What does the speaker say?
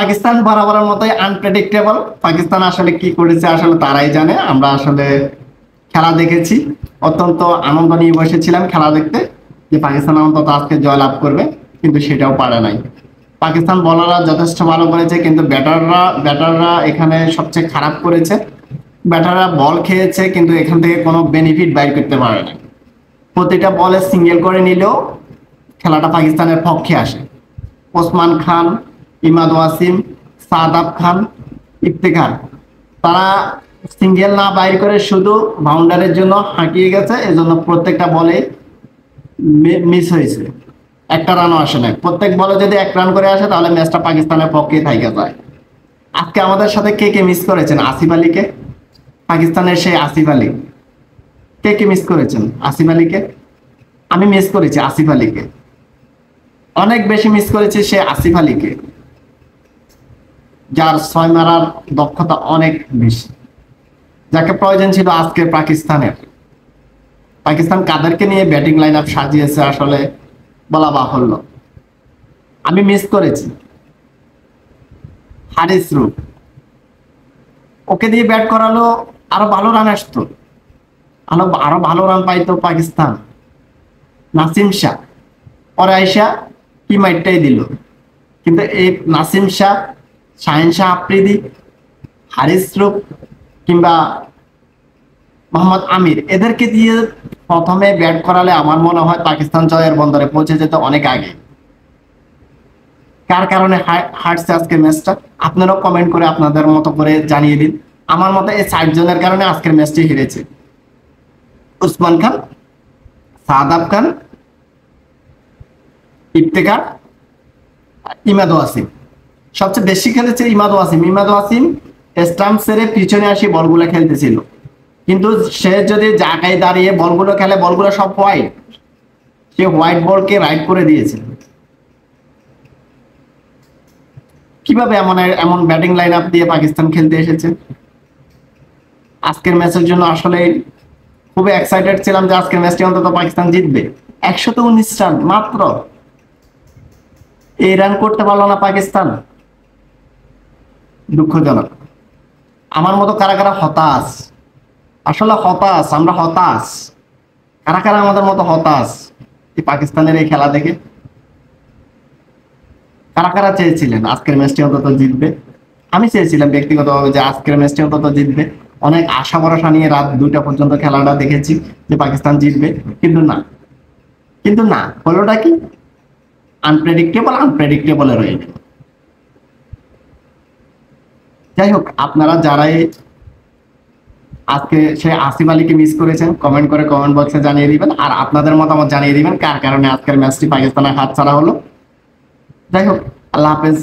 পাকিস্তান বরাবরের মতোই আনপ্রেডিক্টেবল। পাকিস্তান আসলে কি করেছে আসলে তারাই জানে। আমরা আসলে খেলা দেখেছি, অত্যন্ত আনন্দ নিয়ে বসেছিলাম খেলা দেখতে যে পাকিস্তান অন্তত আজকে জয়লাভ করবে, কিন্তু সেটাও পারে নাই। পাকিস্তান বলাররা যথেষ্ট ভালো করেছে, কিন্তু ব্যাটাররা এখানে সবচেয়ে খারাপ করেছে। ব্যাটাররা বল খেয়েছে কিন্তু এখান থেকে কোনো বেনিফিট বাইর করতে পারে না। প্রতিটা বলে সিঙ্গেল করে নিলেও খেলাটা পাকিস্তানের পক্ষে আসে। ওসমান খান, ইমাদ ওয়াসিম, সাদাব খান, ইফতেখার, তারা সিঙ্গেল না বাইর করে শুধু বাউন্ডারির জন্য হাঁকিয়ে গেছে। এজন্য প্রত্যেকটা বলে মিস হয়েছে, একটা রানও আসে নাই। প্রত্যেক বলে যদি এক রান করে আসে তাহলে ম্যাচটা পাকিস্তানের পক্ষে থাইকা যায়। আজকে আমাদের সাথে কে কে মিস করেছেন? আসিফ আলীকে, পাকিস্তানের সেই আসিফ আলী। কে কে মিস করেছেন আসিফ আলীকে? আমি মিস করেছি আসিফ আলীকে, অনেক বেশি মিস করেছি সে আসিফ আলীকে, যার ছয় মারার দক্ষতা অনেক বেশি, যাকে প্রয়োজন ছিল আজকে পাকিস্তানের। পাকিস্তান কাদেরকে নিয়ে ব্যাটিং লাইন আপ সাজিয়েছে আসলে বলা বাহুল্য। আমি মিস করেছি হারিস রুফ, ওকে দিয়ে ব্যাট করালো আরো ভালো রান আসতো, আরো ভালো রান পাইতো পাকিস্তান। নাসিম শাহ ওরা আইসা কি মাইটটাই দিল, কিন্তু এই নাসিম শাহ, শাহিন শাহ আফ্রিদি, হারিস রুফ কিংবা মোহাম্মদ আমির, এদেরকে দিয়ে প্রথমে ব্যাট করালে আমার মনে হয় পাকিস্তান জয়ের বন্দরে পৌঁছে যেত অনেক আগে। কার কারণে হারছে আজকে ম্যাচটা আপনারাও কমেন্ট করে আপনাদের মতো করে জানিয়ে দিন। আমার মতে এই 60 জনের কারণে আজকের ম্যাচটি হেরেছে। উসমান খান, সাদাব খান, ইফতেখার, ইমাদ ওয়াসিম, সবচেয়ে বেশি খেলেছে ইমাদ ওয়াসিম। ইমাদ ওয়াসিম স্টাম্প সেরে পিছনে আসি বলগুলো খেলতেছিল, কিন্তু সে যদি জায়গায় দাঁড়িয়ে বলগুলো খেলে, বলগুলো সব হোয়াইট, সে হোয়াইট বলকে রাইট করে দিয়েছে। কিভাবে এমন ব্যাটিং লাইন আপ দিয়ে পাকিস্তান খেলতে এসেছে? আজকের ম্যাচের জন্য আসলে খুবই এক্সাইটেড ছিলাম যে আজকের ম্যাচটি অন্তত পাকিস্তান জিতবে। 119 রান মাত্র, এই রান করতে পারলো না পাকিস্তান, দুঃখজনক। আমার মতো কারা কারা হতাশ, আসলে হতাশ, আমরা হতাশ। কারা কারা আমাদের মতো হতাশ এই পাকিস্তানের এই খেলা দেখে? কারা কারা চেয়েছিলেন আজকের ম্যাচটি অন্তত জিতবে? আমি চেয়েছিলাম ব্যক্তিগতভাবে যে আজকের ম্যাচটি অন্তত জিতবে। অনেক আশা ভরসা নিয়ে রাত 2টা পর্যন্ত খেলাটা দেখেছি যে পাকিস্তান জিতবে, কিন্তু না, হলোটা কি? আনপ্রেডিক্টেবলে রয়ে গেল। যাই হোক, আপনারা যারাই আজকে সেই আসিফ আলীকে মিস করেছেন কমেন্ট করে কমেন্ট বক্সে জানিয়ে দিবেন, আর আপনাদের মতামত জানিয়ে দিবেন কার কারণে আজকের ম্যাচটি পাকিস্তানের হাতছাড়া হলো। যাই হোক, আল্লাহ হাফেজ।